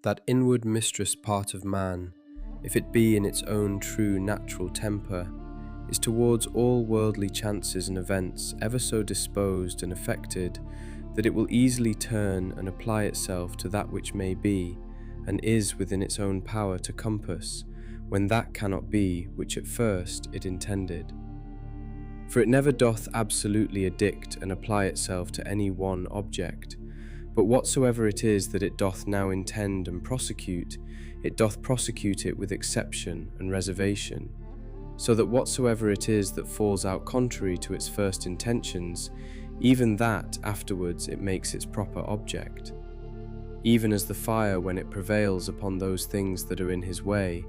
That inward mistress part of man, if it be in its own true natural temper, is towards all worldly chances and events ever so disposed and affected that it will easily turn and apply itself to that which may be, and is within its own power to compass, when that cannot be which at first it intended. For it never doth absolutely addict and apply itself to any one object, but whatsoever it is that it doth now intend and prosecute, it doth prosecute it with exception and reservation, so that whatsoever it is that falls out contrary to its first intentions, even that afterwards it makes its proper object. Even as the fire when it prevails upon those things that are in his way,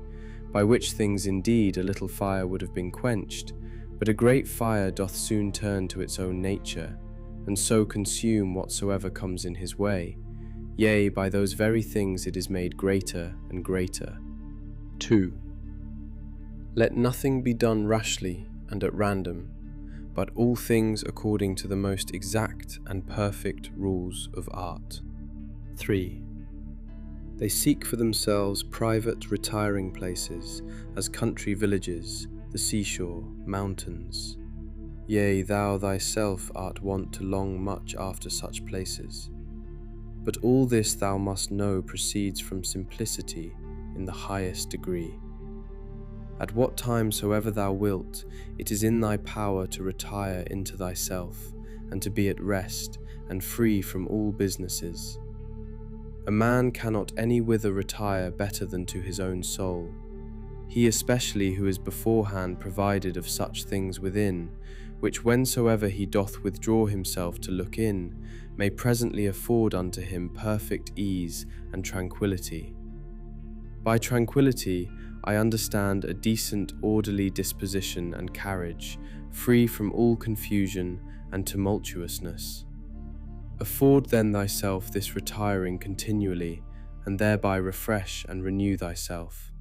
by which things indeed a little fire would have been quenched, but a great fire doth soon turn to its own nature, and so consume whatsoever comes in his way, yea, by those very things it is made greater and greater. 2. Let nothing be done rashly and at random, but all things according to the most exact and perfect rules of art. 3. They seek for themselves private retiring places, as country villages, the seashore, mountains. Yea, thou thyself art wont to long much after such places. But all this thou must know proceeds from simplicity in the highest degree. At what time soever thou wilt, it is in thy power to retire into thyself, and to be at rest, and free from all businesses. A man cannot any whither retire better than to his own soul, he especially who is beforehand provided of such things within, which whensoever he doth withdraw himself to look in, may presently afford unto him perfect ease and tranquillity. By tranquillity I understand a decent orderly disposition and carriage, free from all confusion and tumultuousness. Afford then thyself this retiring continually, and thereby refresh and renew thyself.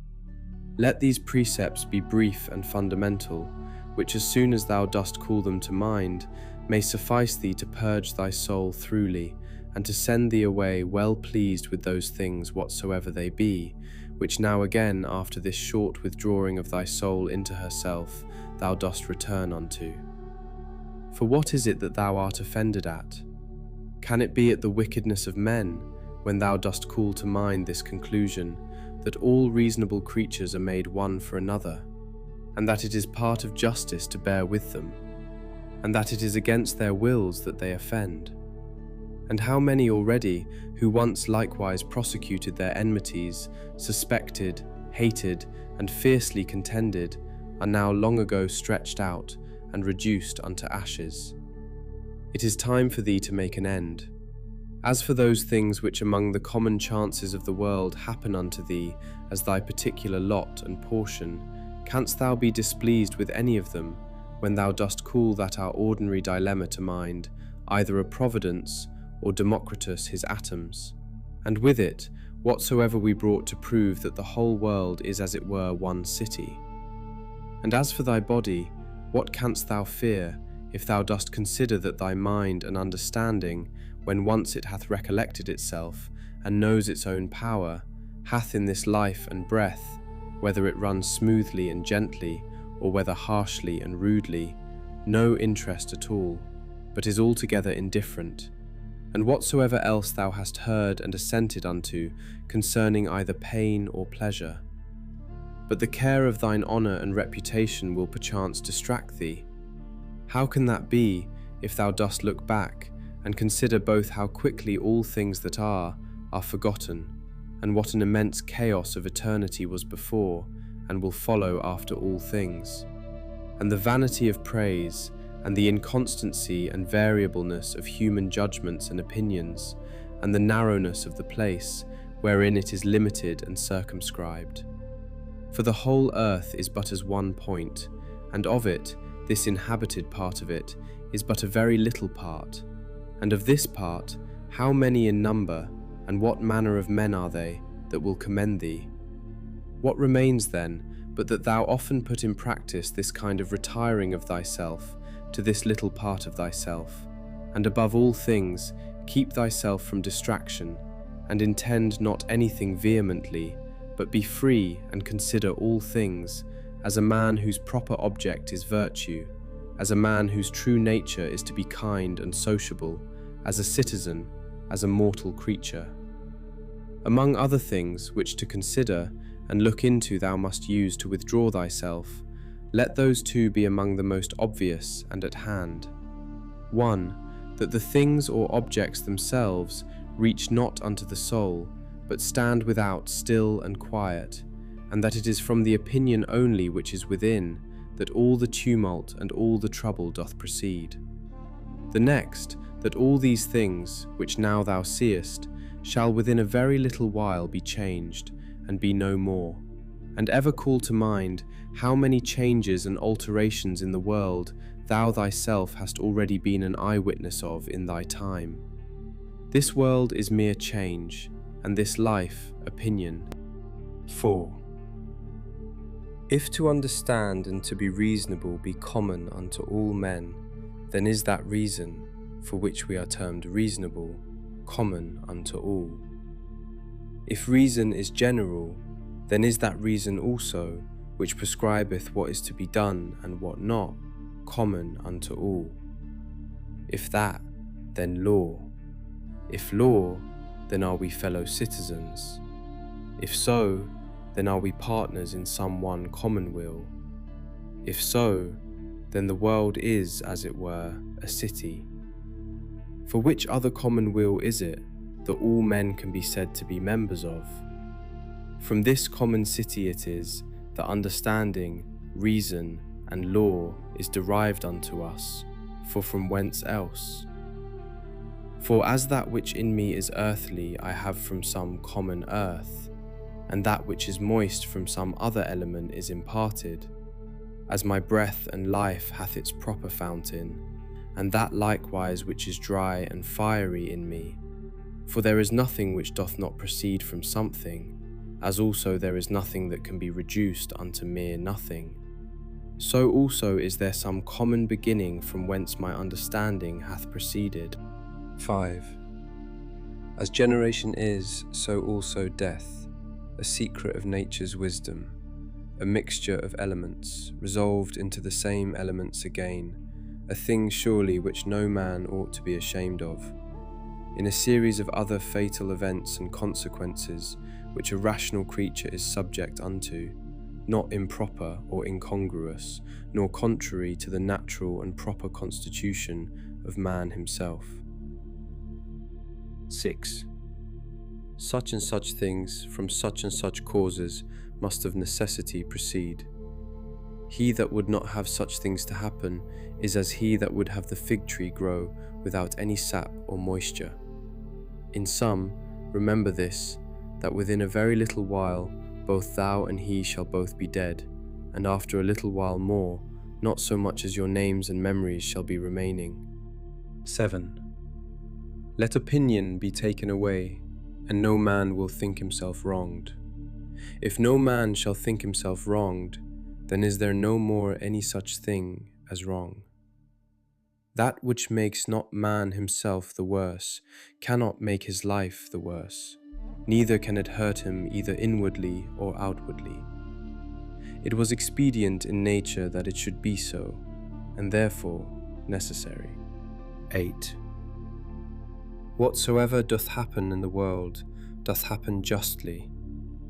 Let these precepts be brief and fundamental, which as soon as thou dost call them to mind, may suffice thee to purge thy soul throughly, and to send thee away well pleased with those things whatsoever they be, which now again after this short withdrawing of thy soul into herself thou dost return unto. For what is it that thou art offended at? Can it be at the wickedness of men, when thou dost call to mind this conclusion, that all reasonable creatures are made one for another, and that it is part of justice to bear with them, and that it is against their wills that they offend? And how many already, who once likewise prosecuted their enmities, suspected, hated, and fiercely contended, are now long ago stretched out and reduced unto ashes? It is time for thee to make an end. As for those things which among the common chances of the world happen unto thee as thy particular lot and portion, canst thou be displeased with any of them, when thou dost call that our ordinary dilemma to mind, either a providence or Democritus his atoms, and with it whatsoever we brought to prove that the whole world is as it were one city? And as for thy body, what canst thou fear, if thou dost consider that thy mind and understanding, when once it hath recollected itself, and knows its own power, hath in this life and breath, whether it runs smoothly and gently, or whether harshly and rudely, no interest at all, but is altogether indifferent, and whatsoever else thou hast heard and assented unto concerning either pain or pleasure. But the care of thine honour and reputation will perchance distract thee. How can that be, if thou dost look back, and consider both how quickly all things that are forgotten, and what an immense chaos of eternity was before, and will follow after all things, and the vanity of praise, and the inconstancy and variableness of human judgments and opinions, and the narrowness of the place wherein it is limited and circumscribed. For the whole earth is but as one point, and of it, this inhabited part of it, is but a very little part, and of this part, how many in number, and what manner of men are they that will commend thee? What remains then, but that thou often put in practice this kind of retiring of thyself to this little part of thyself, and above all things, keep thyself from distraction, and intend not anything vehemently, but be free and consider all things, as a man whose proper object is virtue, as a man whose true nature is to be kind and sociable, as a citizen, as a mortal creature. Among other things which to consider and look into thou must use to withdraw thyself, let those two be among the most obvious and at hand. 1. That the things or objects themselves reach not unto the soul, but stand without still and quiet, and that it is from the opinion only which is within that all the tumult and all the trouble doth proceed. The next, that all these things, which now thou seest, shall within a very little while be changed, and be no more, and ever call to mind how many changes and alterations in the world thou thyself hast already been an eyewitness of in thy time. This world is mere change, and this life opinion. 4. If to understand and to be reasonable be common unto all men, then is that reason, for which we are termed reasonable, common unto all. If reason is general, then is that reason also, which prescribeth what is to be done and what not, common unto all. If that, then law. If law, then are we fellow citizens. If so, then are we partners in some one commonweal. If so, then the world is, as it were, a city. For which other commonweal is it that all men can be said to be members of? From this common city it is that understanding, reason, and law is derived unto us, for from whence else? For as that which in me is earthly I have from some common earth, and that which is moist from some other element is imparted, as my breath and life hath its proper fountain, and that likewise which is dry and fiery in me. For there is nothing which doth not proceed from something, as also there is nothing that can be reduced unto mere nothing. So also is there some common beginning from whence my understanding hath proceeded. 5. As generation is, so also death, a secret of nature's wisdom, a mixture of elements, resolved into the same elements again, a thing surely which no man ought to be ashamed of, in a series of other fatal events and consequences which a rational creature is subject unto, not improper or incongruous, nor contrary to the natural and proper constitution of man himself. 6. Such and such things from such and such causes must of necessity proceed. He that would not have such things to happen is as he that would have the fig tree grow without any sap or moisture. In sum, remember this, that within a very little while both thou and he shall both be dead, and after a little while more, not so much as your names and memories shall be remaining. 7. Let opinion be taken away, and no man will think himself wronged. If no man shall think himself wronged, then is there no more any such thing as wrong. That which makes not man himself the worse cannot make his life the worse, neither can it hurt him either inwardly or outwardly. It was expedient in nature that it should be so, and therefore necessary. 8. Whatsoever doth happen in the world doth happen justly,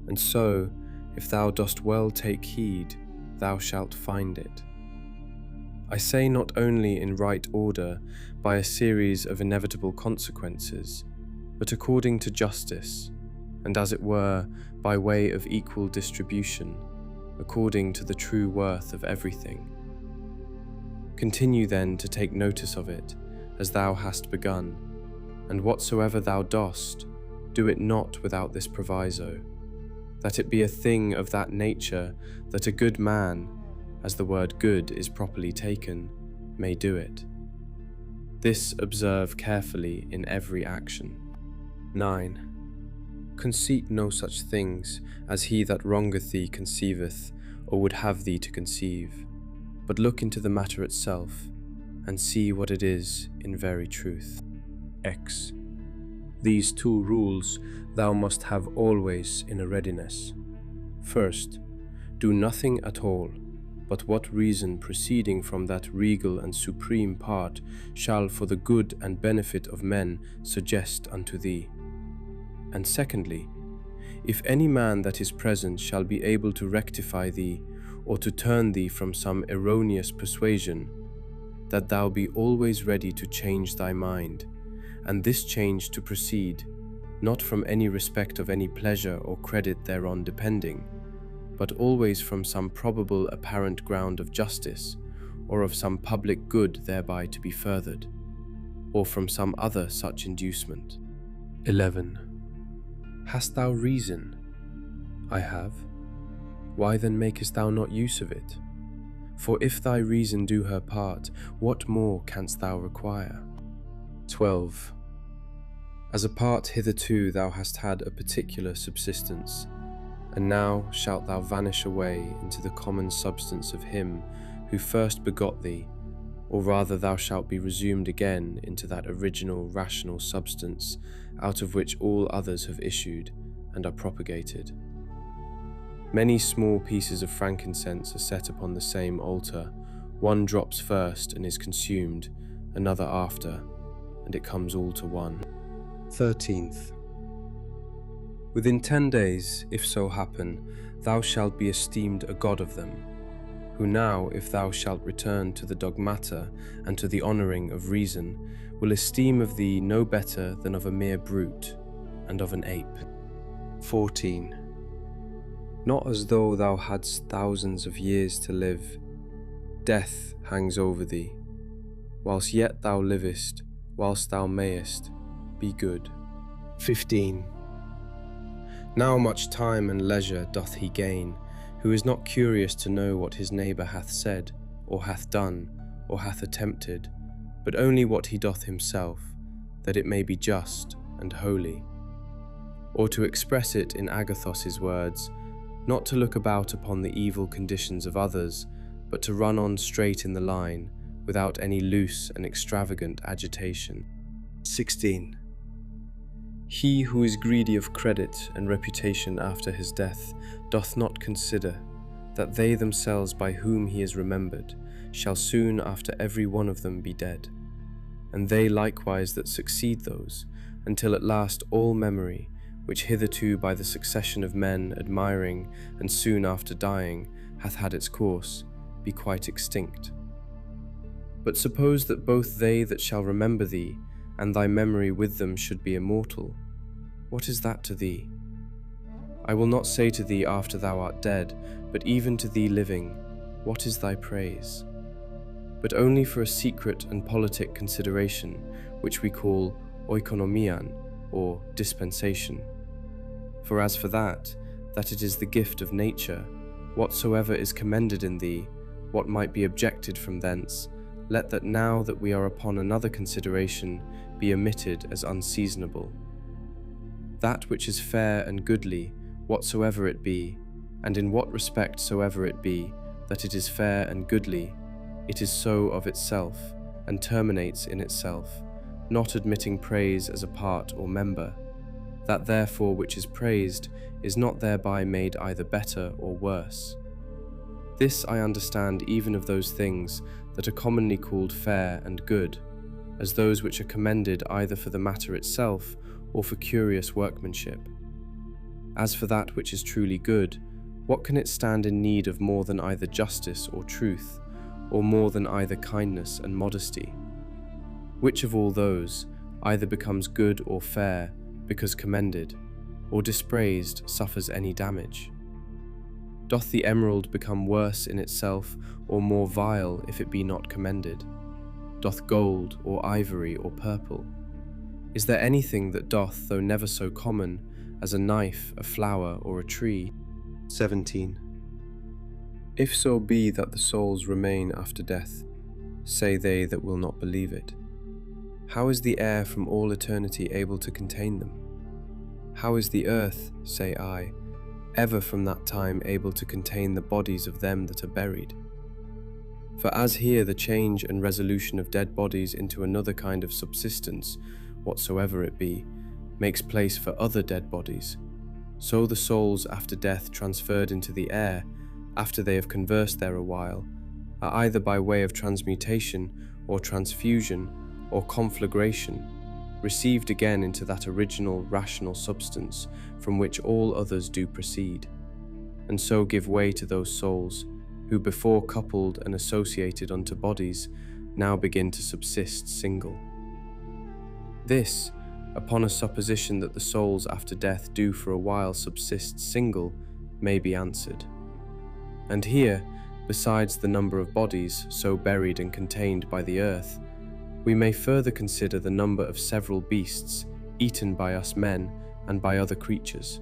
and so, if thou dost well take heed, thou shalt find it. I say not only in right order by a series of inevitable consequences, but according to justice, and as it were by way of equal distribution, according to the true worth of everything. Continue then to take notice of it, as thou hast begun, and whatsoever thou dost, do it not without this proviso, that it be a thing of that nature that a good man, as the word good is properly taken, may do it. This observe carefully in every action. 9. Conceit no such things as he that wrongeth thee conceiveth, or would have thee to conceive, but look into the matter itself, and see what it is in very truth. X. These two rules thou must have always in a readiness. First, do nothing at all, but what reason proceeding from that regal and supreme part shall for the good and benefit of men suggest unto thee. And secondly, if any man that is present shall be able to rectify thee, or to turn thee from some erroneous persuasion, that thou be always ready to change thy mind, and this change to proceed, not from any respect of any pleasure or credit thereon depending, but always from some probable apparent ground of justice, or of some public good thereby to be furthered, or from some other such inducement. 11. Hast thou reason? I have. Why then makest thou not use of it? For if thy reason do her part, what more canst thou require? 12. As a part hitherto thou hast had a particular subsistence, and now shalt thou vanish away into the common substance of him who first begot thee, or rather thou shalt be resumed again into that original rational substance out of which all others have issued and are propagated. Many small pieces of frankincense are set upon the same altar. One drops first and is consumed, another after, and it comes all to one. 13th. Within 10 days, if so happen, thou shalt be esteemed a god of them, who now, if thou shalt return to the dogmata and to the honouring of reason, will esteem of thee no better than of a mere brute, and of an ape. 14. Not as though thou hadst thousands of years to live. Death hangs over thee. Whilst yet thou livest, whilst thou mayest, be good. 15. Now much time and leisure doth he gain, who is not curious to know what his neighbour hath said, or hath done, or hath attempted, but only what he doth himself, that it may be just and holy. Or to express it in Agathos's words, not to look about upon the evil conditions of others, but to run on straight in the line, without any loose and extravagant agitation. 16. He who is greedy of credit and reputation after his death doth not consider that they themselves by whom he is remembered shall soon after every one of them be dead, and they likewise that succeed those, until at last all memory, which hitherto by the succession of men admiring and soon after dying hath had its course, be quite extinct. But suppose that both they that shall remember thee and thy memory with them should be immortal, what is that to thee? I will not say to thee after thou art dead, but even to thee living, what is thy praise? But only for a secret and politic consideration, which we call oikonomian, or dispensation. For as for that it is the gift of nature, whatsoever is commended in thee, what might be objected from thence, let that now that we are upon another consideration be omitted as unseasonable. That which is fair and goodly, whatsoever it be, and in what respect soever it be, that it is fair and goodly, it is so of itself, and terminates in itself, not admitting praise as a part or member. That therefore which is praised is not thereby made either better or worse. This I understand even of those things that are commonly called fair and good, as those which are commended either for the matter itself or for curious workmanship. As for that which is truly good, what can it stand in need of more than either justice or truth, or more than either kindness and modesty? Which of all those either becomes good or fair because commended, or dispraised suffers any damage? Doth the emerald become worse in itself, or more vile if it be not commended? Doth gold, or ivory, or purple? Is there anything that doth, though never so common, as a knife, a flower, or a tree? 17. If so be that the souls remain after death, say they that will not believe it, how is the air from all eternity able to contain them? How is the earth, say I, ever from that time able to contain the bodies of them that are buried? For as here the change and resolution of dead bodies into another kind of subsistence, whatsoever it be, makes place for other dead bodies, so the souls after death transferred into the air, after they have conversed there a while, are either by way of transmutation or transfusion or conflagration, received again into that original rational substance from which all others do proceed, and so give way to those souls who before coupled and associated unto bodies now begin to subsist single. This, upon a supposition that the souls after death do for a while subsist single, may be answered. And here, besides the number of bodies so buried and contained by the earth, we may further consider the number of several beasts eaten by us men and by other creatures.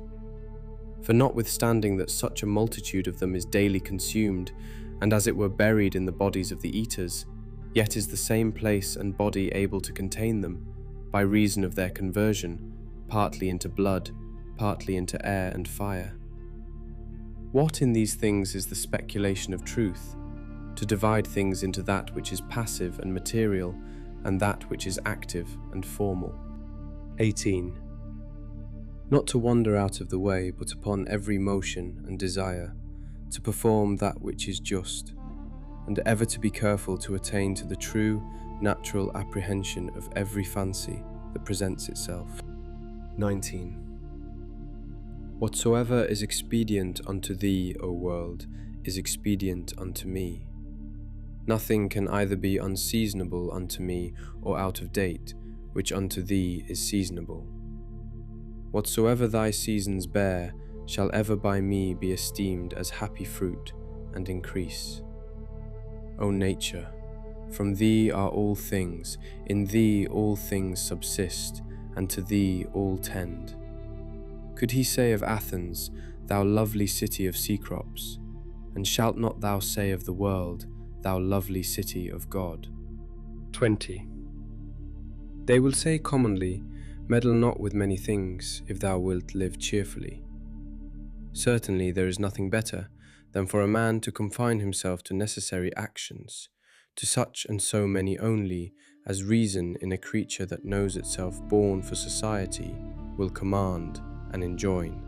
For notwithstanding that such a multitude of them is daily consumed, and as it were buried in the bodies of the eaters, yet is the same place and body able to contain them, by reason of their conversion, partly into blood, partly into air and fire. What in these things is the speculation of truth, to divide things into that which is passive and material, and that which is active and formal? 18. Not to wander out of the way, but upon every motion and desire, to perform that which is just, and ever to be careful to attain to the true, natural apprehension of every fancy that presents itself. 19. Whatsoever is expedient unto thee, O world, is expedient unto me. Nothing can either be unseasonable unto me or out of date, which unto thee is seasonable. Whatsoever thy seasons bear shall ever by me be esteemed as happy fruit and increase. O nature, from thee are all things, in thee all things subsist, and to thee all tend. Could he say of Athens, thou lovely city of Cecrops, and shalt not thou say of the world, thou lovely city of God? 20. They will say commonly, meddle not with many things, if thou wilt live cheerfully. Certainly there is nothing better than for a man to confine himself to necessary actions, to such and so many only as reason in a creature that knows itself born for society will command and enjoin.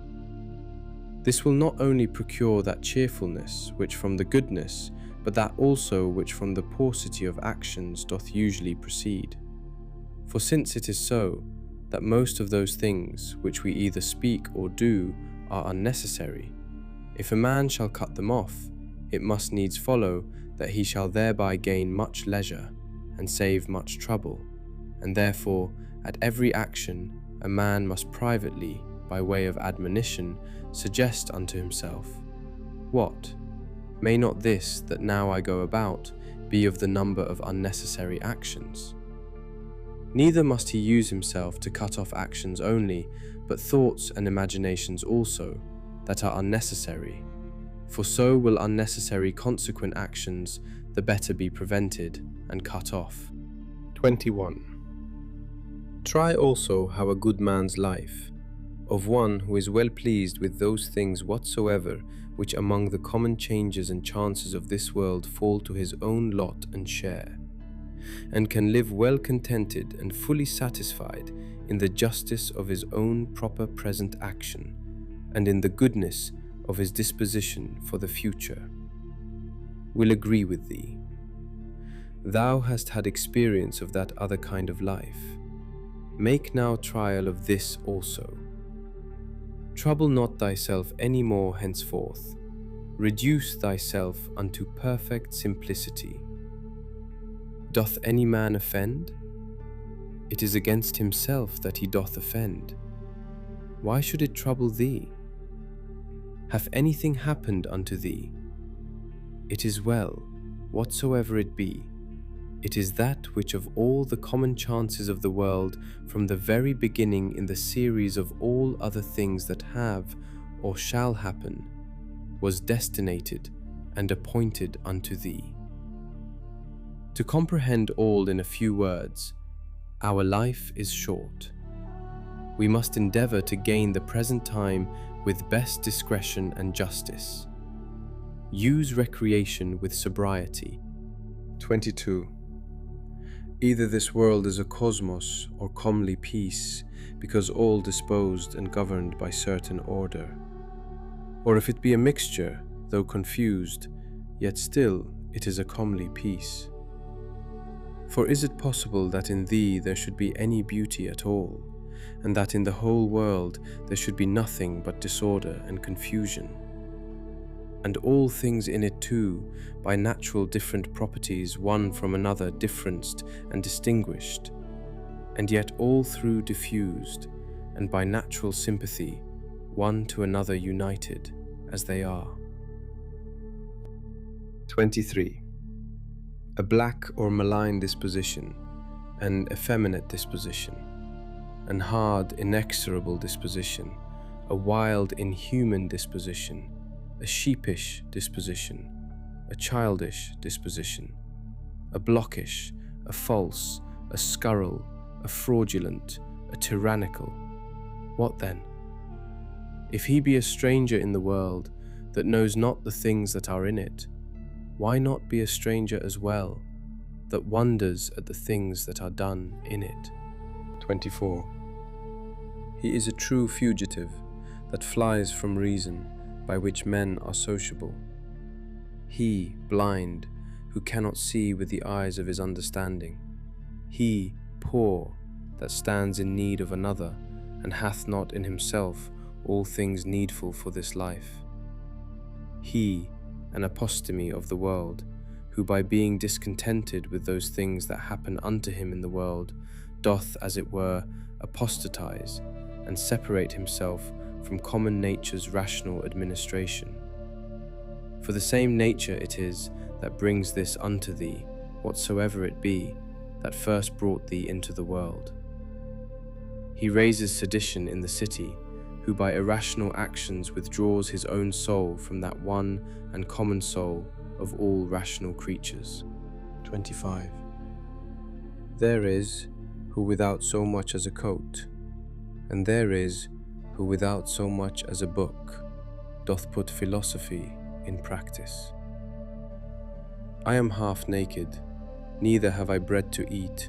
This will not only procure that cheerfulness which from the goodness, but that also which from the paucity of actions doth usually proceed. For since it is so, that most of those things which we either speak or do are unnecessary, if a man shall cut them off, it must needs follow that he shall thereby gain much leisure and save much trouble, and therefore at every action a man must privately, by way of admonition, suggest unto himself, what? May not this that now I go about be of the number of unnecessary actions? Neither must he use himself to cut off actions only, but thoughts and imaginations also, that are unnecessary, for so will unnecessary consequent actions the better be prevented and cut off. 21. Try also how a good man's life, of one who is well pleased with those things whatsoever which among the common changes and chances of this world fall to his own lot and share, and can live well contented and fully satisfied in the justice of his own proper present action, and in the goodness of his disposition for the future, will agree with thee. Thou hast had experience of that other kind of life. Make now trial of this also. Trouble not thyself any more henceforth. Reduce thyself unto perfect simplicity. Doth any man offend? It is against himself that he doth offend. Why should it trouble thee? Hath anything happened unto thee? It is well, whatsoever it be. It is that which of all the common chances of the world, from the very beginning in the series of all other things that have or shall happen, was destinated and appointed unto thee. To comprehend all in a few words, our life is short. We must endeavour to gain the present time with best discretion and justice. Use recreation with sobriety. 22. Either this world is a cosmos or comely peace, because all disposed and governed by certain order. Or if it be a mixture, though confused, yet still it is a comely peace. For is it possible that in thee there should be any beauty at all, and that in the whole world there should be nothing but disorder and confusion? And all things in it too, by natural different properties one from another differenced and distinguished, and yet all through diffused, and by natural sympathy one to another united, as they are. 23. A black or malign disposition, an effeminate disposition, an hard, inexorable disposition, a wild, inhuman disposition, a sheepish disposition, a childish disposition, a blockish, a false, a scurril, a fraudulent, a tyrannical. What then? If he be a stranger in the world that knows not the things that are in it, why not be a stranger as well, that wonders at the things that are done in it? 24. He is a true fugitive that flies from reason, by which men are sociable. He, blind, who cannot see with the eyes of his understanding. He, poor, that stands in need of another, and hath not in himself all things needful for this life. He, an apostemy of the world, who by being discontented with those things that happen unto him in the world, doth, as it were, apostatize, and separate himself from common nature's rational administration. For the same nature it is that brings this unto thee, whatsoever it be, that first brought thee into the world. He raises sedition in the city, who by irrational actions withdraws his own soul from that one and common soul of all rational creatures. 25. There is who without so much as a coat, and there is who without so much as a book doth put philosophy in practice. I am half naked, neither have I bread to eat,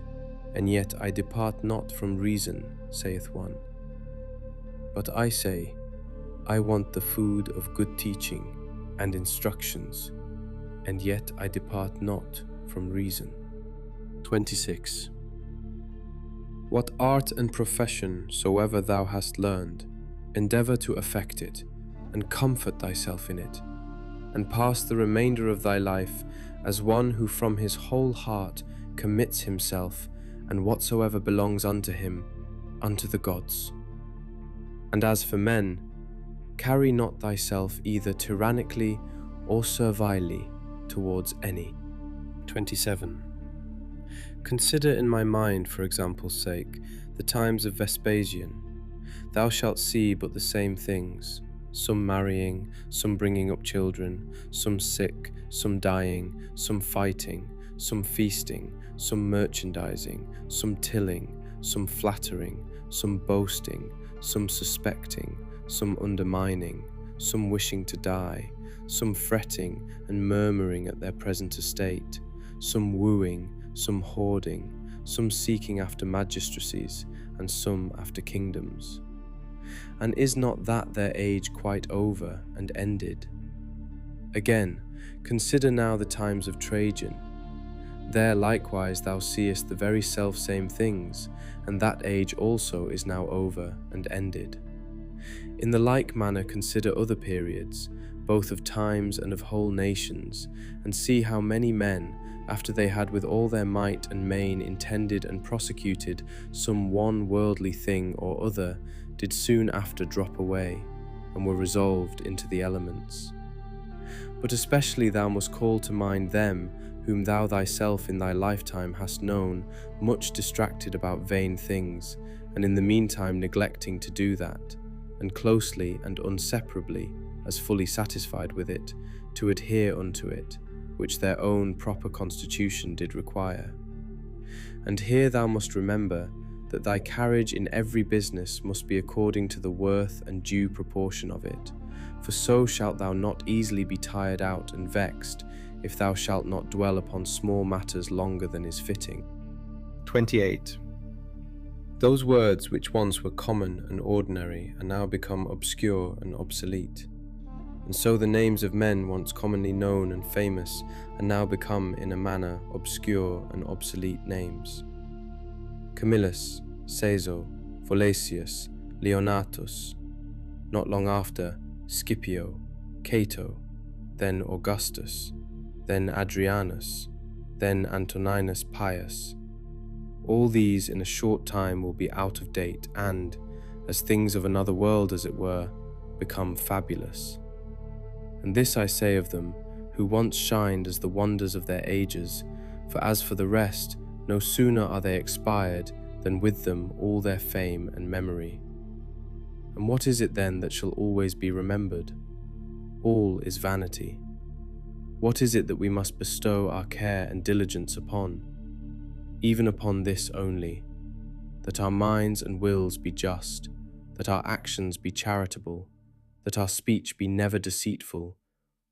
and yet I depart not from reason, saith one. But I say, I want the food of good teaching and instructions, and yet I depart not from reason. 26. What art and profession soever thou hast learned, endeavour to affect it, and comfort thyself in it, and pass the remainder of thy life as one who from his whole heart commits himself and whatsoever belongs unto him unto the gods. And as for men, carry not thyself either tyrannically or servilely towards any. 27. Consider in my mind, for example's sake, the times of Vespasian. Thou shalt see but the same things, some marrying, some bringing up children, some sick, some dying, some fighting, some feasting, some merchandising, some tilling, some flattering, some boasting, some suspecting, some undermining, some wishing to die, some fretting and murmuring at their present estate, some wooing, some hoarding, some seeking after magistracies, and some after kingdoms. And is not that their age quite over and ended? Again, consider now the times of Trajan. There likewise thou seest the very self-same things, and that age also is now over and ended. In the like manner consider other periods, both of times and of whole nations, and see how many men, after they had with all their might and main intended and prosecuted some one worldly thing or other, did soon after drop away, and were resolved into the elements. But especially thou must call to mind them whom thou thyself in thy lifetime hast known, much distracted about vain things, and in the meantime neglecting to do that, and closely and inseparably, as fully satisfied with it, to adhere unto it, which their own proper constitution did require. And here thou must remember that thy carriage in every business must be according to the worth and due proportion of it, for so shalt thou not easily be tired out and vexed, if thou shalt not dwell upon small matters longer than is fitting. 28. Those words which once were common and ordinary are now become obscure and obsolete. And so the names of men once commonly known and famous are now become in a manner obscure and obsolete names. Camillus, Caeso, Volasius, Leonatus, not long after Scipio, Cato, then Augustus, then Adrianus, then Antoninus Pius. All these in a short time will be out of date and, as things of another world as it were, become fabulous. And this I say of them, who once shined as the wonders of their ages, for as for the rest, no sooner are they expired than with them all their fame and memory. And what is it then that shall always be remembered? All is vanity. What is it that we must bestow our care and diligence upon? Even upon this only, that our minds and wills be just, that our actions be charitable, that our speech be never deceitful,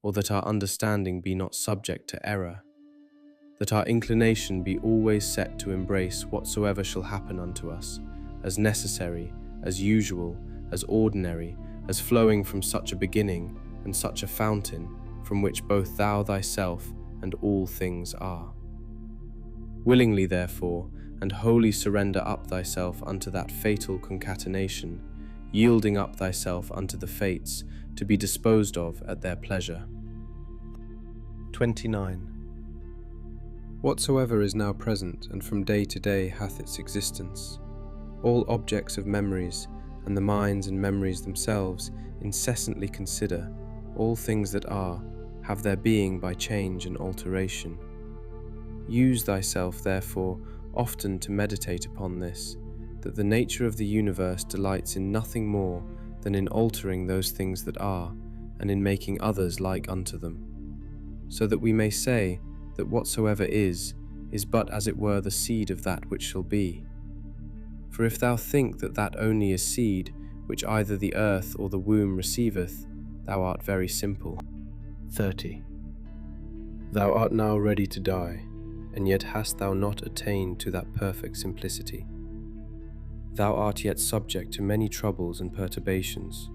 or that our understanding be not subject to error, that our inclination be always set to embrace whatsoever shall happen unto us, as necessary, as usual, as ordinary, as flowing from such a beginning and such a fountain, from which both thou thyself and all things are. Willingly, therefore, and wholly surrender up thyself unto that fatal concatenation, yielding up thyself unto the fates, to be disposed of at their pleasure. 29. Whatsoever is now present, and from day to day hath its existence, all objects of memories, and the minds and memories themselves incessantly consider, all things that are, have their being by change and alteration. Use thyself, therefore, often to meditate upon this, that the nature of the universe delights in nothing more than in altering those things that are, and in making others like unto them. So that we may say that whatsoever is but as it were the seed of that which shall be. For if thou think that that only is seed, which either the earth or the womb receiveth, thou art very simple. 30. Thou art now ready to die, and yet hast thou not attained to that perfect simplicity. Thou art yet subject to many troubles and perturbations,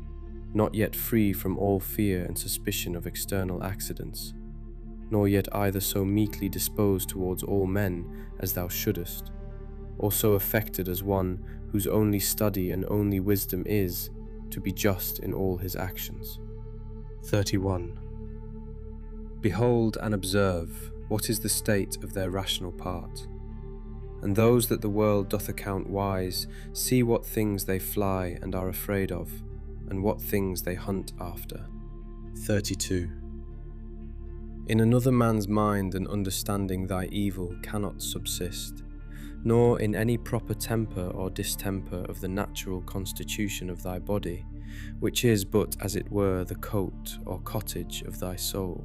not yet free from all fear and suspicion of external accidents, nor yet either so meekly disposed towards all men as thou shouldest, or so affected as one whose only study and only wisdom is to be just in all his actions. 31. Behold and observe what is the state of their rational part. And those that the world doth account wise, see what things they fly and are afraid of, and what things they hunt after. 32. In another man's mind and understanding thy evil cannot subsist, nor in any proper temper or distemper of the natural constitution of thy body, which is but as it were the coat or cottage of thy soul.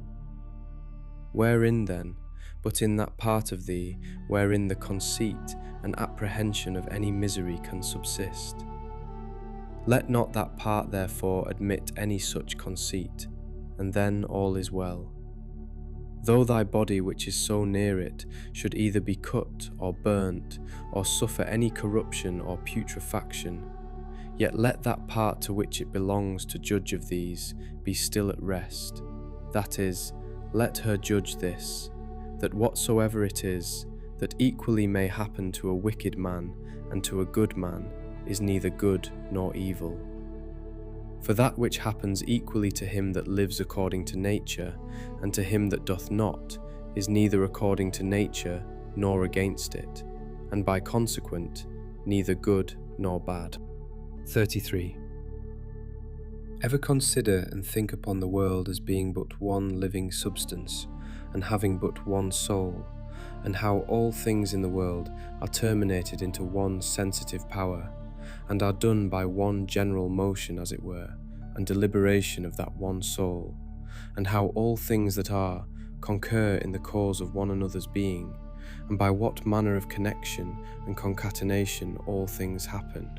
Wherein then, but in that part of thee wherein the conceit and apprehension of any misery can subsist? Let not that part therefore admit any such conceit, and then all is well. Though thy body which is so near it should either be cut or burnt, or suffer any corruption or putrefaction, yet let that part to which it belongs to judge of these be still at rest. That is, let her judge this, that whatsoever it is, that equally may happen to a wicked man and to a good man, is neither good nor evil. For that which happens equally to him that lives according to nature, and to him that doth not, is neither according to nature nor against it, and by consequent, neither good nor bad. 33. Ever consider and think upon the world as being but one living substance, and having but one soul, and how all things in the world are terminated into one sensitive power, and are done by one general motion as it were, and deliberation of that one soul, and how all things that are concur in the cause of one another's being, and by what manner of connection and concatenation all things happen.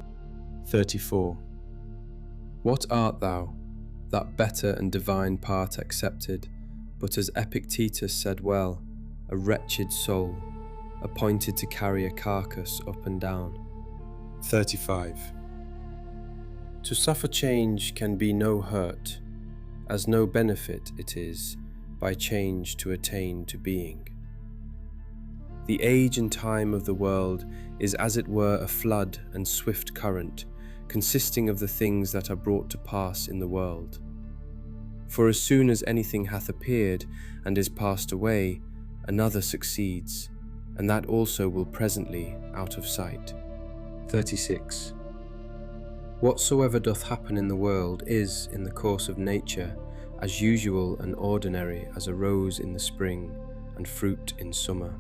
34. What art thou, that better and divine part accepted, but as Epictetus said well, a wretched soul, appointed to carry a carcass up and down? 35. To suffer change can be no hurt, as no benefit it is by change to attain to being. The age and time of the world is as it were a flood and swift current, consisting of the things that are brought to pass in the world. For as soon as anything hath appeared and is passed away, another succeeds, and that also will presently out of sight. 36. Whatsoever doth happen in the world is, in the course of nature, as usual and ordinary as a rose in the spring and fruit in summer.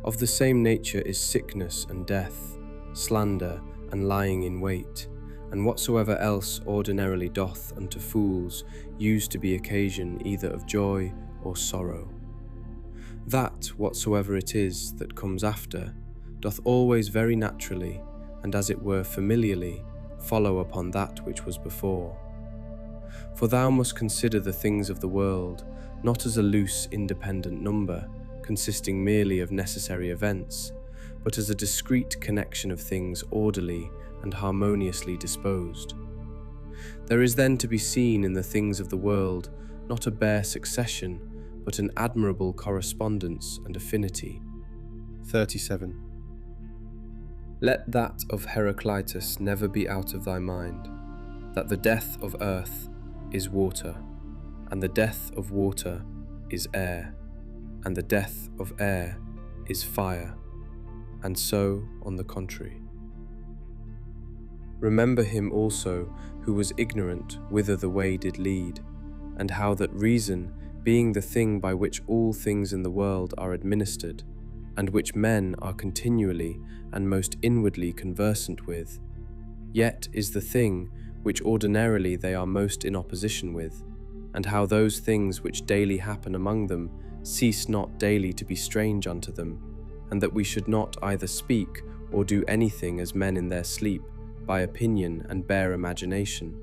Of the same nature is sickness and death, slander and lying in wait, and whatsoever else ordinarily doth unto fools use to be occasion either of joy or sorrow. That whatsoever it is that comes after doth always very naturally, and as it were familiarly, follow upon that which was before. For thou must consider the things of the world not as a loose independent number, consisting merely of necessary events, but as a discrete connection of things orderly and harmoniously disposed. There is then to be seen in the things of the world not a bare succession, but an admirable correspondence and affinity. 37. Let that of Heraclitus never be out of thy mind, that the death of earth is water, and the death of water is air, and the death of air is fire, and so on the contrary. Remember him also who was ignorant whither the way did lead, and how that reason, being the thing by which all things in the world are administered, and which men are continually and most inwardly conversant with, yet is the thing which ordinarily they are most in opposition with, and how those things which daily happen among them cease not daily to be strange unto them, and that we should not either speak or do anything as men in their sleep, by opinion and bare imagination.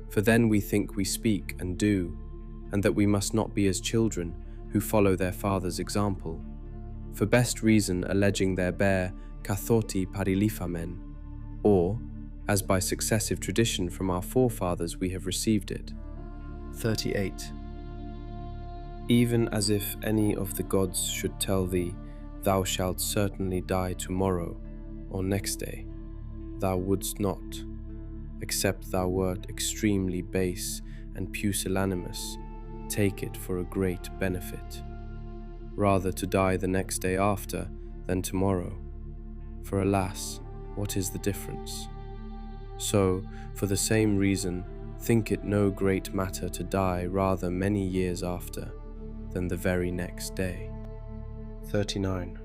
For then we think we speak and do, and that we must not be as children who follow their father's example, for best reason alleging their bare kathoti pariliphamen, or, as by successive tradition from our forefathers we have received it. 38. Even as if any of the gods should tell thee, thou shalt certainly die tomorrow, or next day, thou wouldst not, except thou wert extremely base and pusillanimous, take it for a great benefit, rather to die the next day after than tomorrow. For alas, what is the difference? So, for the same reason, think it no great matter to die rather many years after than the very next day. 39.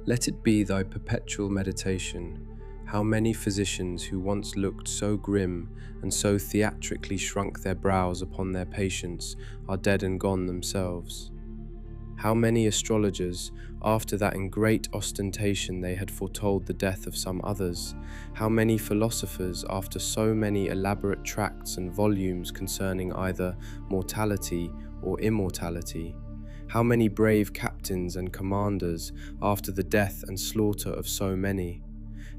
Let it be thy perpetual meditation how many physicians who once looked so grim and so theatrically shrunk their brows upon their patients are dead and gone themselves. How many astrologers, after that in great ostentation they had foretold the death of some others, how many philosophers, after so many elaborate tracts and volumes concerning either mortality or immortality, how many brave captains and commanders, after the death and slaughter of so many,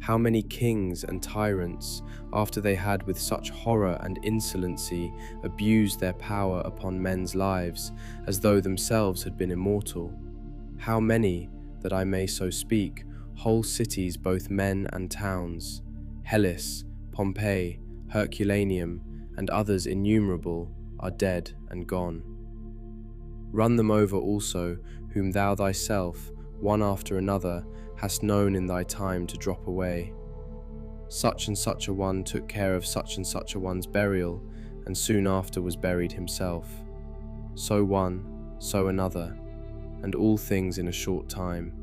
how many kings and tyrants, after they had with such horror and insolency abused their power upon men's lives, as though themselves had been immortal, how many, that I may so speak, whole cities, both men and towns, Hellas, Pompeii, Herculaneum, and others innumerable, are dead and gone. Run them over also, whom thou thyself, one after another, hast known in thy time to drop away. Such and such a one took care of such and such a one's burial, and soon after was buried himself. So one, so another, and all things in a short time.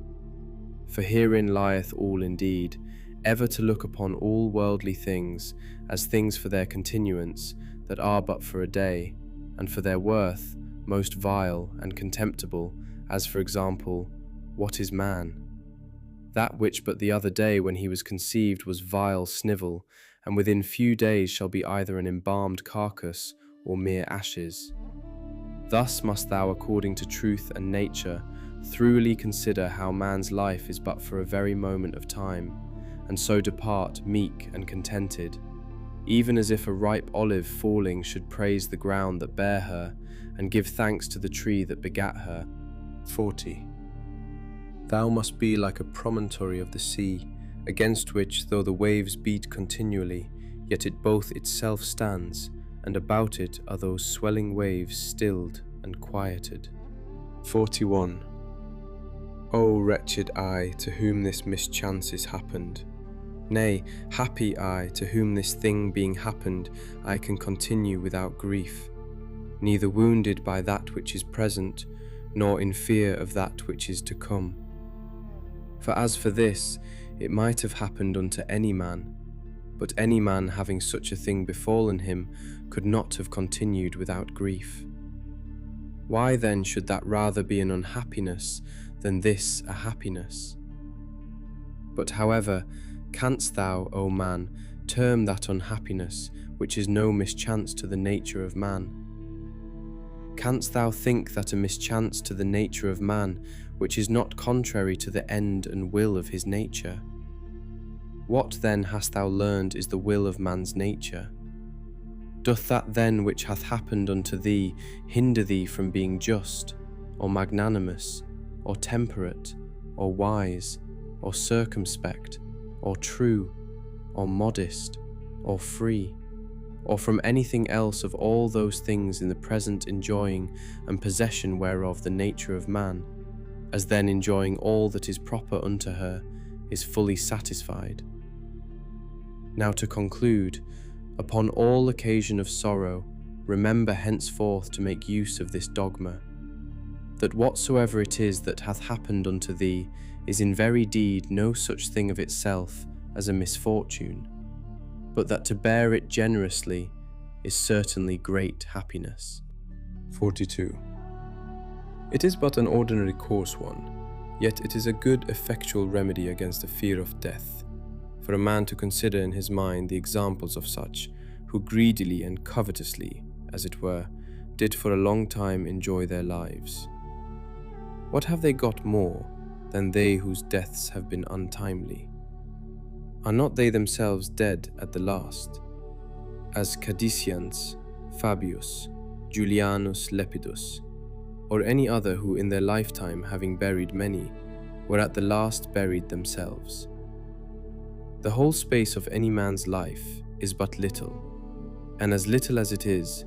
For herein lieth all indeed, ever to look upon all worldly things as things for their continuance, that are but for a day, and for their worth most vile and contemptible, as for example, what is man? That which but the other day when he was conceived was vile snivel, and within few days shall be either an embalmed carcass or mere ashes. Thus must thou according to truth and nature Thoroughly consider how man's life is but for a very moment of time, and so depart meek and contented, even as if a ripe olive falling should praise the ground that bare her, and give thanks to the tree that begat her. 40. Thou must be like a promontory of the sea, against which, though the waves beat continually, yet it both itself stands, and about it are those swelling waves stilled and quieted. 41. O wretched I, to whom this mischance is happened! Nay, happy I, to whom this thing being happened, I can continue without grief, neither wounded by that which is present, nor in fear of that which is to come. For as for this, it might have happened unto any man, but any man having such a thing befallen him could not have continued without grief. Why then should that rather be an unhappiness than this a happiness? But however, canst thou, O man, term that unhappiness which is no mischance to the nature of man? Canst thou think that a mischance to the nature of man which is not contrary to the end and will of his nature? What then hast thou learned is the will of man's nature? Doth that then which hath happened unto thee hinder thee from being just, or magnanimous, or temperate, or wise, or circumspect, or true, or modest, or free, or from anything else of all those things in the present enjoying and possession whereof the nature of man, as then enjoying all that is proper unto her, is fully satisfied? Now to conclude, upon all occasion of sorrow, remember henceforth to make use of this dogma, that whatsoever it is that hath happened unto thee is in very deed no such thing of itself as a misfortune, but that to bear it generously is certainly great happiness. 42. It is but an ordinary coarse one, yet it is a good effectual remedy against the fear of death, for a man to consider in his mind the examples of such who greedily and covetously, as it were, did for a long time enjoy their lives. What have they got more than they whose deaths have been untimely? Are not they themselves dead at the last, as Cadicians, Fabius, Julianus Lepidus, or any other who in their lifetime, having buried many, were at the last buried themselves? The whole space of any man's life is but little, and as little as it is,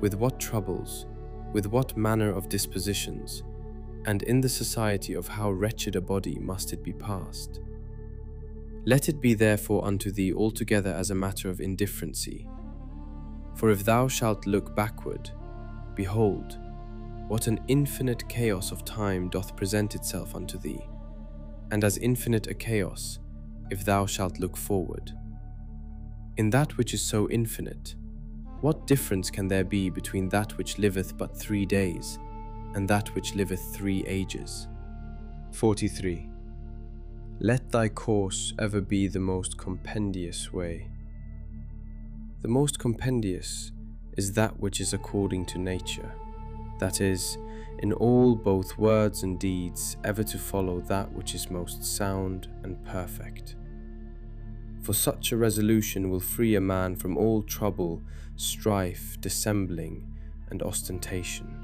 with what troubles, with what manner of dispositions, and in the society of how wretched a body must it be passed? Let it be therefore unto thee altogether as a matter of indifferency. For if thou shalt look backward, behold, what an infinite chaos of time doth present itself unto thee, and as infinite a chaos if thou shalt look forward. In that which is so infinite, what difference can there be between that which liveth but 3 days, and that which liveth 3 ages? 43. Let thy course ever be the most compendious way. The most compendious is that which is according to nature, that is, in all both words and deeds ever to follow that which is most sound and perfect. For such a resolution will free a man from all trouble, strife, dissembling, and ostentation.